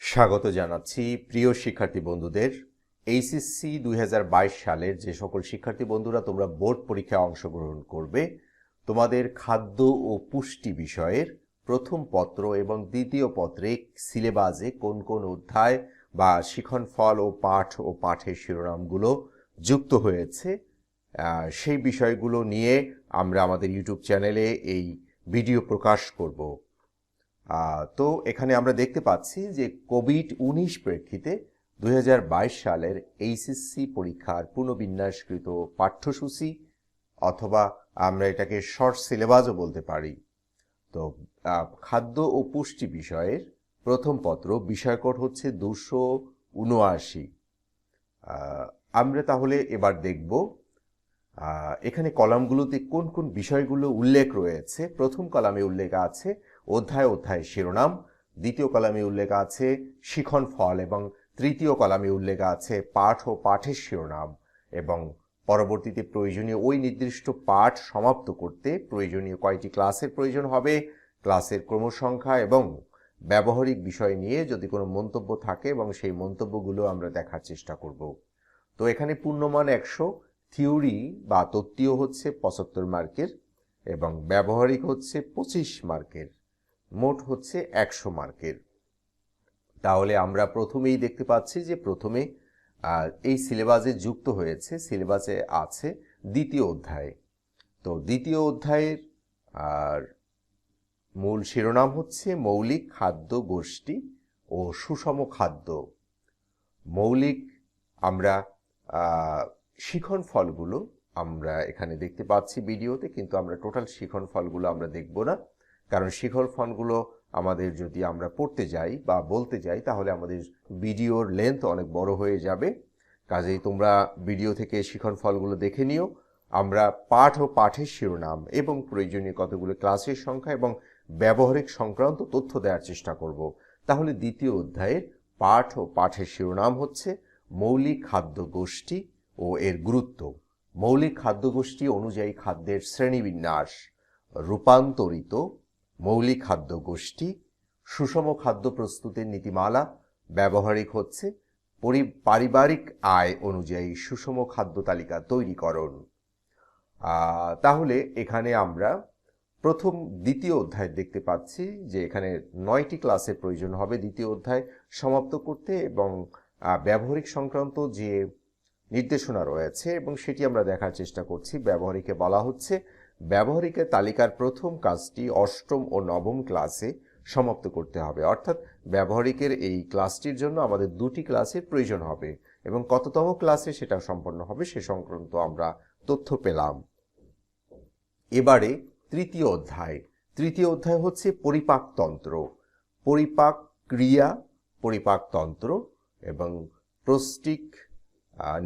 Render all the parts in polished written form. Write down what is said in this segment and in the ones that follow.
স্বাগত জানাচ্ছি প্রিয় শিক্ষার্থী বন্ধুদের। এইচএসসি 2022 সালের যে সকল শিক্ষার্থী বন্ধুরা তোমরা বোর্ড পরীক্ষায় অংশগ্রহণ করবে, তোমাদের খাদ্য ও পুষ্টি বিষয়ের প্রথম পত্র এবং দ্বিতীয় পত্রে সিলেবাসে কোন কোন অধ্যায় বা শিক্ষণফল ও পাঠের শিরোনামগুলো যুক্ত হয়েছে সেই বিষয়গুলো নিয়ে আমরা আমাদের ইউটিউব চ্যানেলে এই ভিডিও প্রকাশ করব। তো এখানে আমরা দেখতে পাচ্ছি যে কোভিড-19 প্রেক্ষিতে 2022 সালের এইচএসসি পরীক্ষার পুনর্বিন্যাসকৃত পাঠ্যসূচি অথবা আমরা এটাকে শর্ট সিলেবাসও বলতে পারি। তো খাদ্য ও পুষ্টি বিষয়ের প্রথম পত্র বিষয়কোড হচ্ছে 279। আমরা তাহলে এবার দেখব এখানে কলামগুলোতে কোন কোন বিষয়গুলো উল্লেখ রয়েছে। প্রথম কলামে উল্লেখ আছে অধ্যায় শিরোনাম, দ্বিতীয় কলামে উল্লেখ আছে শিক্ষণফল এবং তৃতীয় কলামে উল্লেখ আছে পাঠ ও পাঠের শিরোনাম এবং পরবর্তীতে প্রয়োজনীয় ওই নির্দিষ্ট পাঠ সমাপ্ত করতে প্রয়োজনীয় কয়টি ক্লাসের প্রয়োজন হবে, ক্লাসের ক্রমসংখ্যা এবং ব্যবহারিক বিষয় নিয়ে যদি কোনো মন্তব্য থাকে এবং সেই মন্তব্যগুলো আমরা দেখার চেষ্টা করব। তো এখানে পূর্ণমান 100, থিওরি বা তত্ত্বীয় হচ্ছে 75 মার্কের এবং ব্যবহারিক হচ্ছে 25 মার্কের, মোট হচ্ছে 100 মার্কের। তাহলে আমরা প্রথমেই দেখতে পাচ্ছি যে প্রথমে এই সিলেবাসে যুক্ত হয়েছে, সিলেবাসে আছে দ্বিতীয় অধ্যায়। তো দ্বিতীয় অধ্যায়ের মূল শিরোনাম হচ্ছে মৌলিক খাদ্য গোষ্ঠী ও সুষম খাদ্য। মৌলিক আমরা শিক্ষণফলগুলো আমরা এখানে দেখতে পাচ্ছি ভিডিওতে, কিন্তু আমরা টোটাল শিক্ষণফলগুলো আমরা দেখব না, কারণ শিক্ষণফলগুলো আমাদের যদি আমরা পড়তে যাই বা বলতে যাই তাহলে আমাদের ভিডিওর লেন্থ অনেক বড় হয়ে যাবে। কাজেই তোমরা ভিডিও থেকে শিক্ষণফলগুলো দেখে নিও। আমরা পাঠ ও পাঠের শিরোনাম এবং প্রয়োজনীয় কতগুলো ক্লাসের সংখ্যা এবং ব্যবহারিক সংক্রান্ত তথ্য দেওয়ার চেষ্টা করব। তাহলে দ্বিতীয় অধ্যায়ের পাঠ ও পাঠের শিরোনাম হচ্ছে মৌলিক খাদ্য গোষ্ঠী ও এর গুরুত্ব। মৌলিক খাদ্য গোষ্ঠী অনুযায়ী খাদ্যের শ্রেণীবিন্যাস, রূপান্তরিত মৌলিক খাদ্য গোষ্ঠী, সুষম খাদ্য প্রস্তুতের নীতিমালা, ব্যবহারিক হচ্ছে পারিবারিক আয় অনুযায়ী সুষম খাদ্য তালিকা তৈরিকরণ। তাহলে এখানে আমরা প্রথম দ্বিতীয় অধ্যায় দেখতে পাচ্ছি যে এখানে 9টি ক্লাসের প্রয়োজন হবে দ্বিতীয় অধ্যায় সমাপ্ত করতে এবং ব্যবহারিক সংক্রান্ত যে নির্দেশনা রয়েছে এবং সেটি আমরা দেখার চেষ্টা করছি। ব্যবহারিকে বলা হচ্ছে ব্যবহারিকের তালিকার প্রথম কাজটি 8ম ও 9ম ক্লাসে সমাপ্ত করতে হবে, অর্থাৎ ব্যবহারিকের এই ক্লাসটির জন্য আমাদের 2টি ক্লাসের প্রয়োজন হবে এবং কততম ক্লাসে সেটা সম্পন্ন হবে সে সংক্রান্ত আমরা তথ্য পেলাম। এবারে তৃতীয় অধ্যায় হচ্ছে পরিপাকতন্ত্র, পরিপাক ক্রিয়া, পরিপাকতন্ত্র এবং প্রস্টিক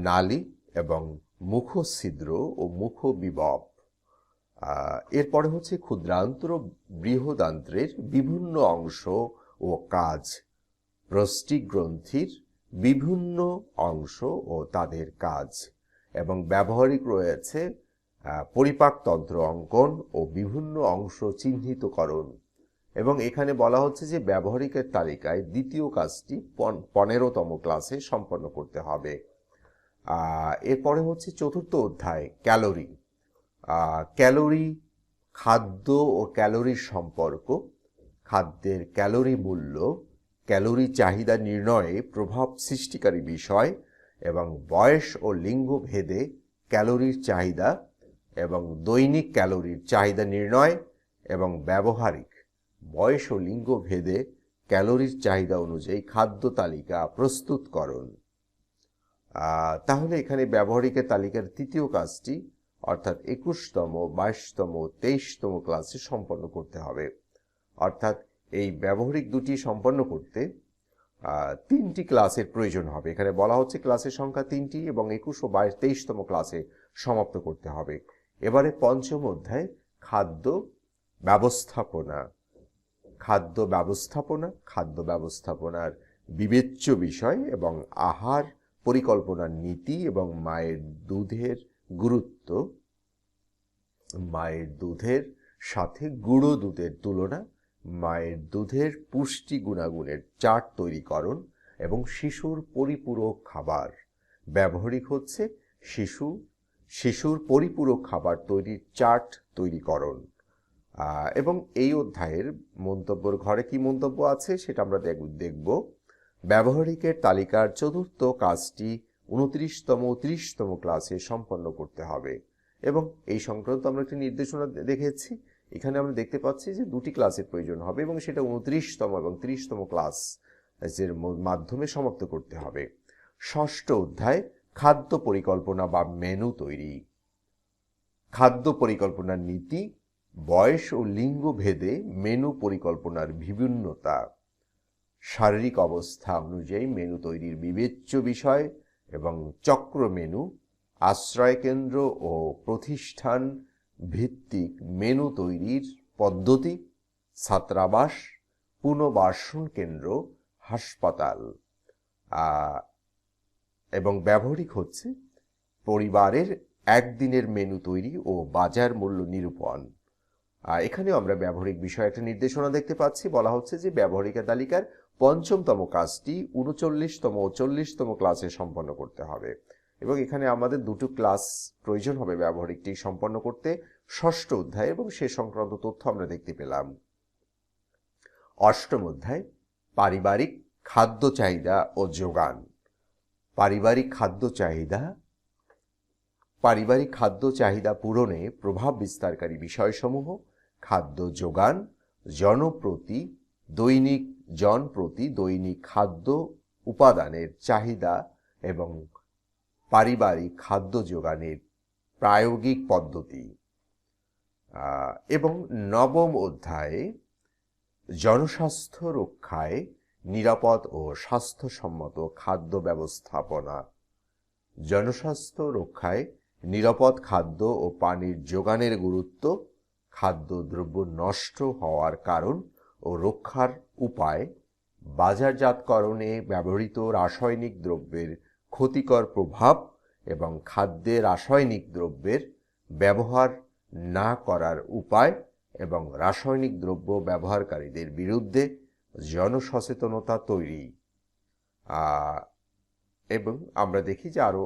নালী এবং মুখছিদ্র ও মুখবিবব। এরপরে হচ্ছে ক্ষুদ্রান্ত্র বৃহদান্ত্রের বিভিন্ন অংশ ও কাজ, প্রস্টিক গ্রন্থির বিভিন্ন অংশ ও তাদের কাজ এবং ব্যবহারিক রয়েছে পরিপাকতন্ত্র অঙ্কন ও বিভিন্ন অংশ চিহ্নিতকরণ। এবং এখানে বলা হচ্ছে যে ব্যবহারিকের তালিকায় দ্বিতীয় কাজটি 15তম ক্লাসে সম্পন্ন করতে হবে। এরপরে হচ্ছে চতুর্থ অধ্যায় ক্যালোরি। ক্যালোরি, খাদ্য ও ক্যালোরির সম্পর্ক, খাদ্যের ক্যালোরি মূল্য, ক্যালোরি চাহিদা নির্ণয়ে প্রভাব সৃষ্টিকারী বিষয় এবং বয়স ও লিঙ্গ ভেদে ক্যালোরির চাহিদা এবং দৈনিক ক্যালোরির চাহিদা নির্ণয় এবং ব্যবহারিক বয়স ও লিঙ্গ ভেদে ক্যালোরির চাহিদা অনুযায়ী খাদ্য তালিকা প্রস্তুতকরণ। তাহলে এখানে ব্যবহারিকের তালিকার তৃতীয় কাজটি অর্থাৎ 21তম, 22তম, 23তম ক্লাসে সম্পন্ন করতে হবে। অর্থাৎ এই ব্যবহারিক দুটি সম্পন্ন করতে 3টি ক্লাসের প্রয়োজন হবে। এখানে বলা হচ্ছে ক্লাসের সংখ্যা 3টি এবং 21 ও 23তম ক্লাসে সমাপ্ত করতে হবে। এবারে পঞ্চম অধ্যায় খাদ্য ব্যবস্থাপনার বিবেচ্য বিষয় এবং আহার পরিকল্পনার নীতি এবং মায়ের দুধের গুরুত্ব, মায়ের দুধের সাথে গুঁড়ো দুধের তুলনা মায়ের দুধের পুষ্টি গুণাগুণের চার্ট তৈরিকরণ এবং শিশুর পরিপূরক খাবার। ব্যবহারিক হচ্ছে শিশুর পরিপূরক খাবার তৈরির চার্ট তৈরিকরণ। এবং এই অধ্যায়ের মন্তব্যের ঘরে কি মন্তব্য আছে সেটা আমরা দেখব। ব্যবহারিকের তালিকার চতুর্থ কাজটি 29তম ও 30তম ক্লাসে সম্পন্ন করতে হবে এবং এই সংক্রান্ত আমরা একটি নির্দেশনা দেখেছি। এখানে আমরা দেখতে পাচ্ছি যে দুটি ক্লাসের প্রয়োজন হবে এবং সেটা 29তম এবং 30তম ক্লাস এর মাধ্যমে সমাপ্ত করতে হবে। ষষ্ঠ অধ্যায় খাদ্য পরিকল্পনা বা মেনু তৈরি। খাদ্য পরিকল্পনার নীতি, বয়স ও লিঙ্গ ভেদে মেনু পরিকল্পনার বিভিন্নতা, শারীরিক অবস্থা অনুযায়ী মেনু তৈরির বিবেচ্য বিষয় এবং চক্র মেনু, আশ্রয় কেন্দ্র ও প্রতিষ্ঠান ভিত্তিক মেনু তৈরির পদ্ধতি, ছাত্রাবাস, পুনর্বাসন কেন্দ্র, হাসপাতাল। এবং ব্যবহারিক হচ্ছে পরিবারের একদিনের মেনু তৈরি ও বাজার মূল্য নিরূপণ। এখানেও আমরা ব্যবহারিক বিষয়ে একটা নির্দেশনা দেখতে পাচ্ছি। বলা হচ্ছে যে ব্যবহারিকের তালিকার ৫ম কাজটি ৩৯তম ও ৪০তম ক্লাসে সম্পন্ন করতে হবে এবং এখানে আমাদের দুটো ক্লাস প্রয়োজন হবে ব্যবহারিকটি সম্পন্ন করতে, ষষ্ঠ অধ্যায়, এবং সে সংক্রান্ত তথ্য আমরা দেখতে পেলাম। অষ্টম অধ্যায় পারিবারিক খাদ্য চাহিদা ও যোগান। পারিবারিক খাদ্য চাহিদা পূরণে প্রভাব বিস্তারকারী বিষয়সমূহ খাদ্য যোগান, জনপ্রতি দৈনিক খাদ্য উপাদানের চাহিদা এবং পারিবারিক খাদ্য যোগানের প্রায়োগিক পদ্ধতি। এবং নবম অধ্যায়ে জনস্বাস্থ্য রক্ষায় নিরাপদ ও স্বাস্থ্যসম্মত খাদ্য ব্যবস্থাপনা। জনস্বাস্থ্য রক্ষায় নিরাপদ খাদ্য ও পানির যোগানের গুরুত্ব, খাদ্যদ্রব্য নষ্ট হওয়ার কারণ ও রক্ষার উপায়, বাজারজাতকরণে ব্যবহৃত রাসায়নিক দ্রব্যের ক্ষতিকর প্রভাব এবং খাদ্যে রাসায়নিক দ্রব্যের ব্যবহার না করার উপায় এবং রাসায়নিক দ্রব্য ব্যবহারকারীদের বিরুদ্ধে জনসচেতনতা তৈরি। এবং আমরা দেখি যে আরো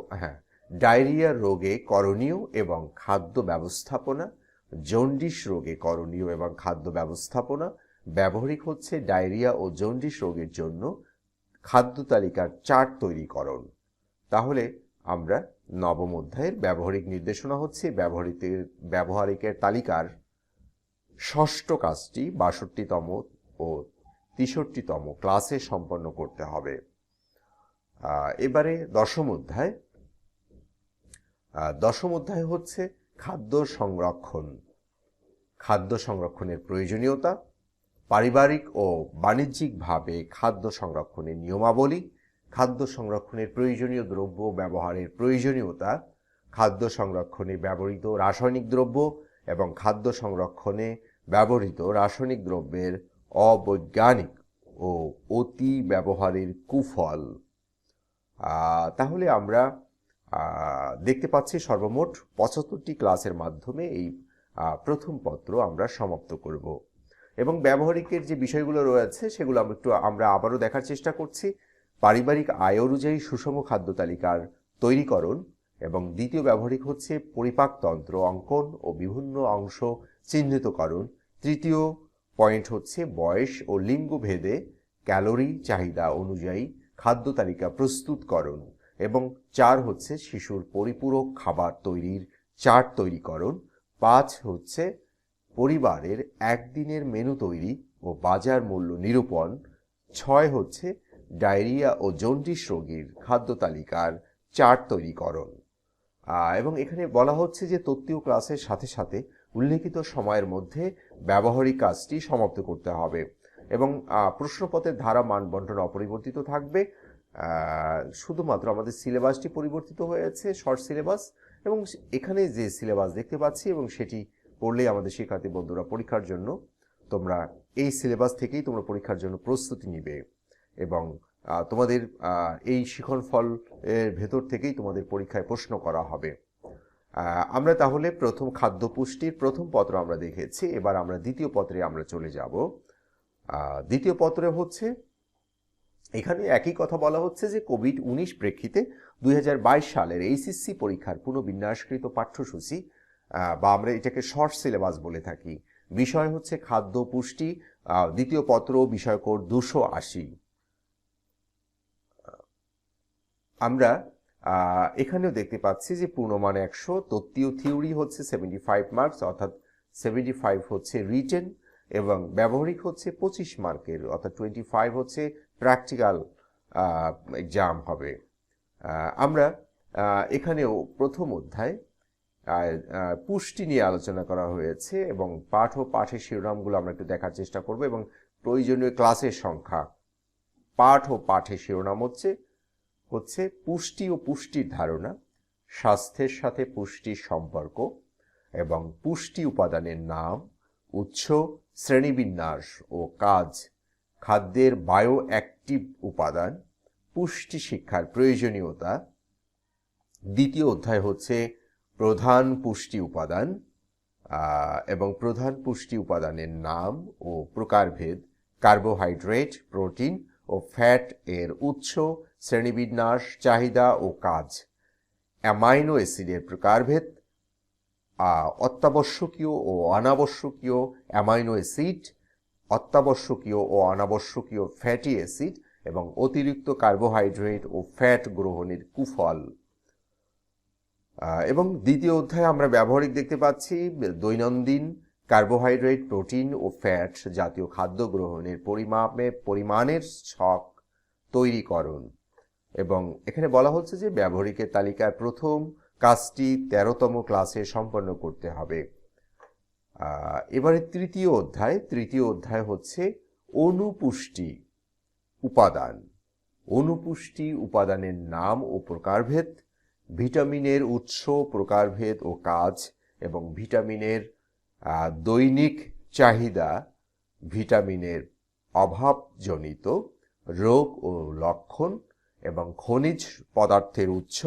ডায়রিয়া রোগে করণীয় এবং খাদ্য ব্যবস্থাপনা, জন্ডিস রোগে করণীয় এবং খাদ্য ব্যবস্থাপনা। ব্যবহারিক হচ্ছে ডায়রিয়া ও জন্ডিস রোগের জন্য খাদ্য তালিকার চার্ট তৈরিকরণ। তাহলে আমরা নবম অধ্যায়ের ব্যবহারিক নির্দেশনা হচ্ছে ব্যবহারিকের তালিকার ষষ্ঠ কাজটি ৬২তম ও ৬৩তম ক্লাসে সম্পন্ন করতে হবে। এবারে দশম অধ্যায় হচ্ছে খাদ্য সংরক্ষণের প্রয়োজনীয়তা, পারিবারিক ও বাণিজ্যিকভাবে খাদ্য সংরক্ষণের নিয়মাবলী, খাদ্য সংরক্ষণের প্রয়োজনীয় দ্রব্য ব্যবহারের প্রয়োজনীয়তা, খাদ্য সংরক্ষণে ব্যবহৃত রাসায়নিক দ্রব্য এবং খাদ্য সংরক্ষণে ব্যবহৃত রাসায়নিক দ্রব্যের অবৈজ্ঞানিক ও অতি ব্যবহারের কুফল। তাহলে আমরা দেখতে পাচ্ছি সর্বমোট ৭৫টি ক্লাসের মাধ্যমে এই প্রথম পত্র আমরা সমাপ্ত করব এবং ব্যবহারিকের যে বিষয়গুলো রয়েছে সেগুলো আমরা আবারও দেখার চেষ্টা করছি। পারিবারিক আয় অনুযায়ী সুষম খাদ্য তালিকার তৈরিকরণ এবং দ্বিতীয় ব্যবহারিক হচ্ছে পরিপাকতন্ত্র অঙ্কন ও বিভিন্ন অংশ চিহ্নিতকরণ। তৃতীয় পয়েন্ট হচ্ছে বয়স ও লিঙ্গ ভেদে ক্যালোরি চাহিদা অনুযায়ী খাদ্য তালিকা প্রস্তুতকরণ এবং ৪ হচ্ছে শিশুর পরিপূরক খাবার তৈরির চার্ট তৈরিকরণ। ৫ হচ্ছে পরিবারের একদিনের মেনু তৈরি ও বাজার মূল্য নিরূপণ। ৬ হচ্ছে ডায়রিয়া ও জন্ডিস রোগীর খাদ্য তালিকার চার্ট তৈরিকরণ। এবং এখানে বলা হচ্ছে যে তত্ত্বীয় ক্লাসের সাথে সাথে উল্লেখিত সময়ের মধ্যে ব্যবহারিক কাজটি সমাপ্ত করতে হবে এবং প্রশ্নপত্রের ধারা মান বন্টন অপরিবর্তিত থাকবে। শুধুমাত্র আমাদের সিলেবাসটি পরিবর্তিত হয়েছে, শর্ট সিলেবাস, এবং এখানে যে সিলেবাস দেখতে পাচ্ছি এবং সেটি পড়লেই আমাদের শিক্ষার্থী বন্ধুরা পরীক্ষার জন্য তোমরা এই সিলেবাস থেকেই তোমরা পরীক্ষার জন্য প্রস্তুতি নিবে এবং তোমাদের এই শিক্ষণফল এর ভেতর থেকেই তোমাদের পরীক্ষায় প্রশ্ন করা হবে। আমরা তাহলে প্রথম খাদ্য পুষ্টির প্রথম পত্র আমরা দেখেছি, এবার আমরা দ্বিতীয় পত্রে আমরা চলে যাব। দ্বিতীয় পত্রে হচ্ছে এখানে একই কথা বলা হচ্ছে যে কোভিড-19 প্রেক্ষিতে 2022 সালের এইচএসসি পরীক্ষার পুনর্বিন্যাসকৃত পাঠ্যসূচি বা আমরা এটাকে শর্ট সিলেবাস বলে থাকি। বিষয় হচ্ছে খাদ্য পুষ্টি, দ্বিতীয় পত্র, বিষয় কোড 280। আমরা এখানেও দেখতে পাচ্ছি যে পূর্ণমান 100, তত্ত্বীয় থিওরি হচ্ছে 75 মার্কস, অর্থাৎ 75 হচ্ছে রিটেন, এবং ব্যবহারিক হচ্ছে 25 মার্কের, অর্থাৎ 25 হচ্ছে প্র্যাকটিক্যাল এক্সাম হবে। আমরা এখানেও প্রথম অধ্যায় পুষ্টি নিয়ে আলোচনা করা হয়েছে, এবং পাঠ ও পাঠের শিরোনামগুলো আমরা একটু দেখার চেষ্টা করব, এবং প্রয়োজনীয় ক্লাসের সংখ্যা। পাঠ ও পাঠের শিরোনাম হচ্ছে পুষ্টি ও পুষ্টির ধারণা, স্বাস্থ্যের সাথে পুষ্টির সম্পর্ক, এবং পুষ্টি উপাদানের নাম, উৎস, শ্রেণীবিন্যাস ও কাজ, খাদ্যের বায়ো অ্যাক্টিভ উপাদান, পুষ্টি শিক্ষার প্রয়োজনীয়তা। দ্বিতীয় অধ্যায় হচ্ছে প্রধান পুষ্টি উপাদান এবং প্রধান পুষ্টি উপাদানের নাম ও প্রকারভেদ, কার্বোহাইড্রেট, প্রোটিন ও ফ্যাট এর উৎস, শ্রেণীবিন্যাস, চাহিদা ও কাজ, অ্যামাইনো অ্যাসিডের প্রকারভেদ, অত্যাবশ্যকীয় ও অনাবশ্যকীয় অ্যামাইনো অ্যাসিড, অত্যাবশ্যকীয় ও অনাবশ্যকীয় ফ্যাটি অ্যাসিড, এবং অতিরিক্ত কার্বোহাইড্রেট ও ফ্যাট গ্রহণের কুফল। এবং দ্বিতীয় অধ্যায়ে আমরা ব্যবহারিক দেখতে পাচ্ছি দৈনন্দিন কার্বোহাইড্রেট, প্রোটিন ও ফ্যাট জাতীয় খাদ্য গ্রহণের পরিমাণের ছক তৈরিকরণ। এবং এখানে বলা হচ্ছে যে ব্যবহারিকের তালিকার প্রথম কাজটি 13তম ক্লাসে সম্পন্ন করতে হবে। এবারে তৃতীয় অধ্যায় হচ্ছে অনুপুষ্টি উপাদান। অনুপুষ্টি উপাদানের নাম ও প্রকারভেদ, ভিটামিনের উৎস, প্রকারভেদ ও কাজ, এবং ভিটামিনের দৈনিক চাহিদা, ভিটামিনের অভাবজনিত রোগ ও লক্ষণ, এবং খনিজ পদার্থের উৎস,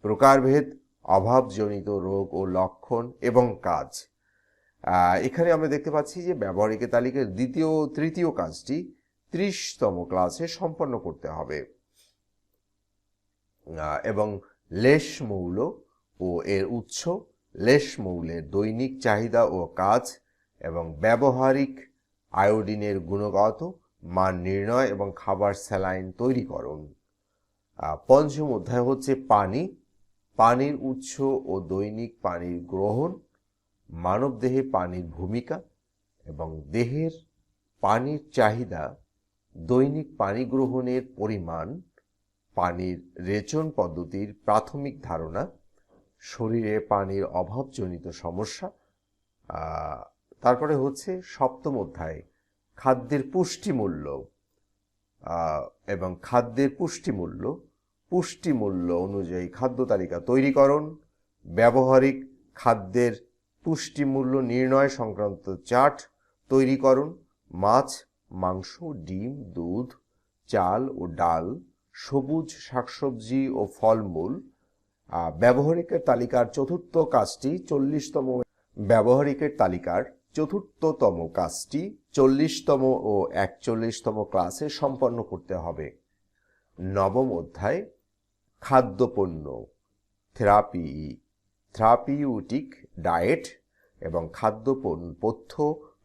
প্রকারভেদ, অভাবজনিত রোগ ও লক্ষণ এবং কাজ। এখানে আমরা দেখতে পাচ্ছি যে ব্যবহারিকের তালিকার তৃতীয় কাজটি 30তম ক্লাসে সম্পন্ন করতে হবে। এবং লেশ মৌল ও এর উৎস, লেশ মৌলের দৈনিক চাহিদা ও কাজ, এবং ব্যবহারিক আয়োডিনের গুণগত মান নির্ণয় এবং খাবার স্যালাইন তৈরিকরণ। পঞ্চম অধ্যায় হচ্ছে পানির উৎস ও দৈনিক পানির গ্রহণ, মানবদেহে পানির ভূমিকা এবং দেহের পানির চাহিদা, দৈনিক পানি গ্রহণের পরিমাণ, পানির রেচন পদ্ধতির প্রাথমিক ধারণা, শরীরে পানির অভাবজনিত সমস্যা। তারপরে হচ্ছে সপ্তম অধ্যায় খাদ্যের পুষ্টিমূল্য এবং খাদ্যের পুষ্টিমূল্য অনুযায়ী খাদ্য তালিকা তৈরিকরণ, ব্যবহারিক খাদ্যের পুষ্টিমূল্য নির্ণয় সংক্রান্ত চার্ট তৈরিকরণ, মাছ, মাংস, ডিম, দুধ, চাল ও ডাল, সবুজ শাকসবজি ও ফলমূল। ব্যবহারিকের তালিকার চতুর্থ কাজটি 40তম ও 41তম ক্লাসে সম্পন্ন করতে হবে। নবম অধ্যায় খাদ্যপণ্য, থেরাপিউটিক ডায়েট এবং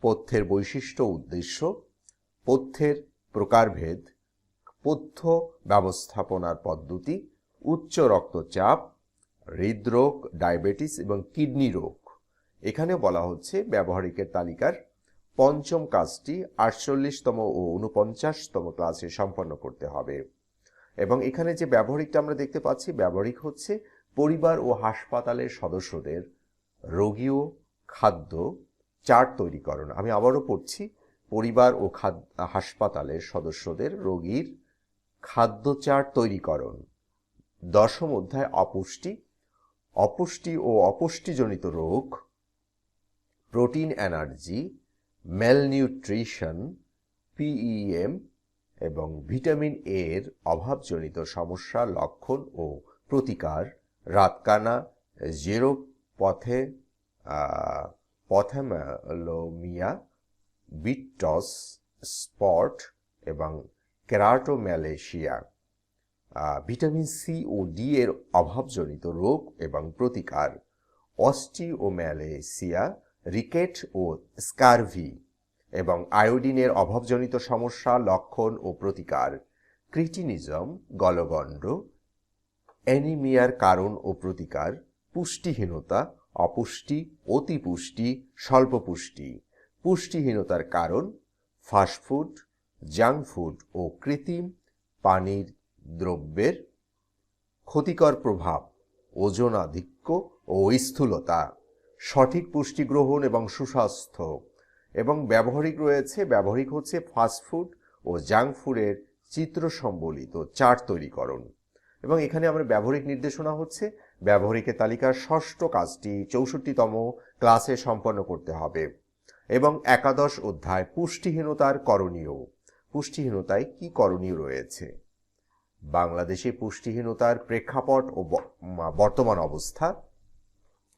পথ্যের বৈশিষ্ট্য, উদ্দেশ্য, পথ্যের প্রকারভেদ, পথ্য ব্যবস্থাপনার পদ্ধতি, উচ্চ রক্তচাপ, হৃদরোগ, ডায়াবেটিস এবং কিডনি রোগ। এখানে বলা হচ্ছে ব্যবহারিকের তালিকার পঞ্চম কাজটি 48তম ও 49তম ক্লাসে সম্পন্ন করতে হবে। এবং এখানে যে ব্যবহারিকটা আমরা দেখতে পাচ্ছি, ব্যবহারিক হচ্ছে পরিবার ও হাসপাতালের সদস্যদের রোগীয় খাদ্য চার্ট তৈরিকরণ। আমি আবারও পড়ছি, পরিবার ও হাসপাতালের সদস্যদের রোগীর খাদ্য চার্ট তৈরিকরণ। দশম অধ্যায় অপুষ্টি ও অপুষ্টিজনিত রোগ, প্রোটিন এনার্জি, ম্যালনিউট্রিশন, PEM এবং ভিটামিন এর অভাবজনিত সমস্যা, লক্ষণ ও প্রতিকার, রাতকানা, পথ্যালোমিয়া, বিটটস স্পট এবং কেরাটোম্যালেশিয়া। ভিটামিন সি ও ডি এর অভাবজনিত রোগ এবং প্রতিকার, অস্টিওম্যালেসিয়া, রিকেট ও স্কারভি এবং আয়োডিনের অভাবজনিত সমস্যা, লক্ষণ ও প্রতিকার, ক্রিটিনিজম, গলগণ্ড, অ্যানিমিয়ার কারণ ও প্রতিকার, পুষ্টিহীনতা, অপুষ্টি, অতিপুষ্টি, স্বল্পপুষ্টি, পুষ্টিহীনতার কারণ, ফাস্টফুড, জাঙ্ক ফুড ও কৃত্রিম পানির দ্রব্যের ক্ষতিকর প্রভাব, ওজনাধিক্য ও স্থূলতা, সঠিক পুষ্টি গ্রহণ এবং সুস্বাস্থ্য। এবং ব্যবহারিক রয়েছে, ব্যবহারিক হচ্ছে ফাস্টফুড ও জাঙ্ক ফুডের চিত্র সম্বলিত চার্ট তৈরিকরণ। এবং এখানে আমরা ব্যবহারিক নির্দেশনা হচ্ছে ব্যবহারিকের তালিকার ষষ্ঠ কাজটি 64তম ক্লাসে সম্পন্ন করতে হবে। এবং একাদশ অধ্যায় পুষ্টিহীনতার করণীয়, পুষ্টিহীনতায় কি করণীয় রয়েছে, বাংলাদেশে পুষ্টিহীনতার প্রেক্ষাপট ও বর্তমান অবস্থা,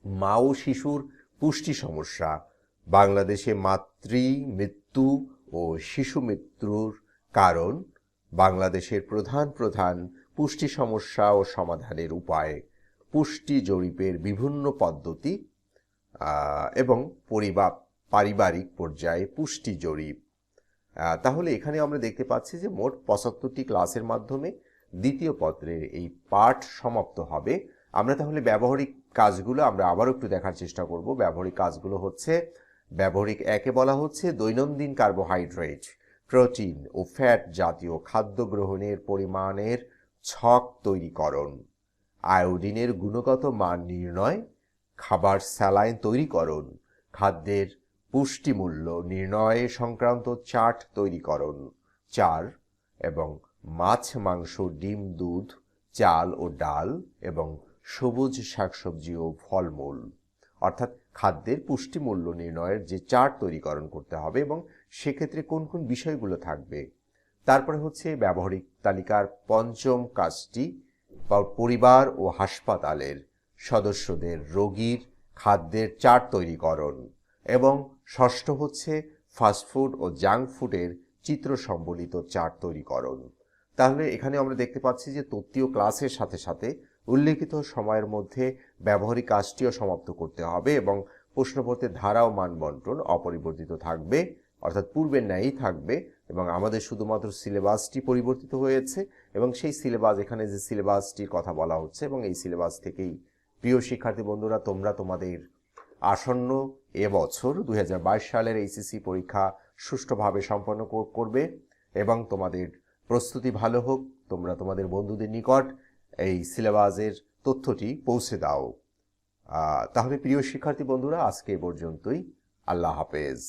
মা ও শিশুর পুষ্টি সমস্যা, বাংলাদেশে মাতৃ মৃত্যু ও শিশু মৃত্যুর কারণ, বাংলাদেশের প্রধান প্রধান পুষ্টি সমস্যা ও সমাধানের উপায়, পুষ্টি জরিপের বিভিন্ন পদ্ধতি এবং পারিবারিক পর্যায়ে পুষ্টি জরিপ। তাহলে এখানে আমরা দেখতে পাচ্ছি যে মোট 75টি ক্লাসের মাধ্যমে দ্বিতীয় পত্রের এই পাঠ সমাপ্ত হবে। আমরা তাহলে ব্যবহারিক কাজগুলো আমরা আবারও একটু দেখার চেষ্টা করব। ব্যবহারিক কাজগুলো হচ্ছে, ব্যবহারিক একে বলা হচ্ছে দৈনন্দিন কার্বোহাইড্রেট, প্রোটিন ও ফ্যাট জাতীয় খাদ্য গ্রহণের পরিমাণের ছক তৈরিকরণ, আয়োডিনের গুণগত মান নির্ণয়, খাবার স্যালাইন তৈরিকরণ, খাদ্যের পুষ্টিমূল্য নির্ণয় সংক্রান্ত চার্ট তৈরিকরণ, 4 এবং মাছ, মাংস, ডিম, দুধ, চাল ও ডাল এবং সবুজ শাকসবজি ও ফলমূল, অর্থাৎ খাদ্যের পুষ্টিমূল্য নির্ণয়ের যে চার্ট তৈরিকরণ করতে হবে এবং সেক্ষেত্রে কোন কোন বিষয়গুলো থাকবে। তারপরে হচ্ছে ব্যবহারিক তালিকার পঞ্চম কাজটি পরিবার ও হাসপাতালের সদস্যদের রোগীর খাদ্যের চার্ট তৈরিকরণ, এবং ষষ্ঠ হচ্ছে ফাস্টফুড ও জাঙ্ক ফুডের চিত্র সম্বলিত চার্ট তৈরিকরণ। তাহলে এখানে আমরা দেখতে পাচ্ছি যে তত্ত্বীয় ক্লাসের সাথে সাথে উল্লেখিত সময়ের মধ্যে ব্যবহারিক কাজটিও সমাপ্ত করতে হবে এবং প্রশ্নপত্রের ধারা ও মান বন্টন অপরিবর্তিত থাকবে, অর্থাৎ পূর্বের ন্যায়ই থাকবে। এবং আমাদের শুধুমাত্র সিলেবাসটি পরিবর্তিত হয়েছে এবং সেই সিলেবাস, এখানে যে সিলেবাসটির কথা বলা হচ্ছে এবং এই সিলেবাস থেকেই প্রিয় শিক্ষার্থী বন্ধুরা তোমরা তোমাদের আসন্ন এবছর 2022 সালের এইচএসসি পরীক্ষা সুষ্ঠুভাবে সম্পন্ন করবে এবং তোমাদের প্রস্তুতি ভালো হোক। তোমরা তোমাদের বন্ধুদের নিকট এই সিলেবাসের তথ্যটি পৌঁছে দাও। তাহলে প্রিয় শিক্ষার্থী বন্ধুরা আজকে এ পর্যন্তই। আল্লাহ হাফেজ।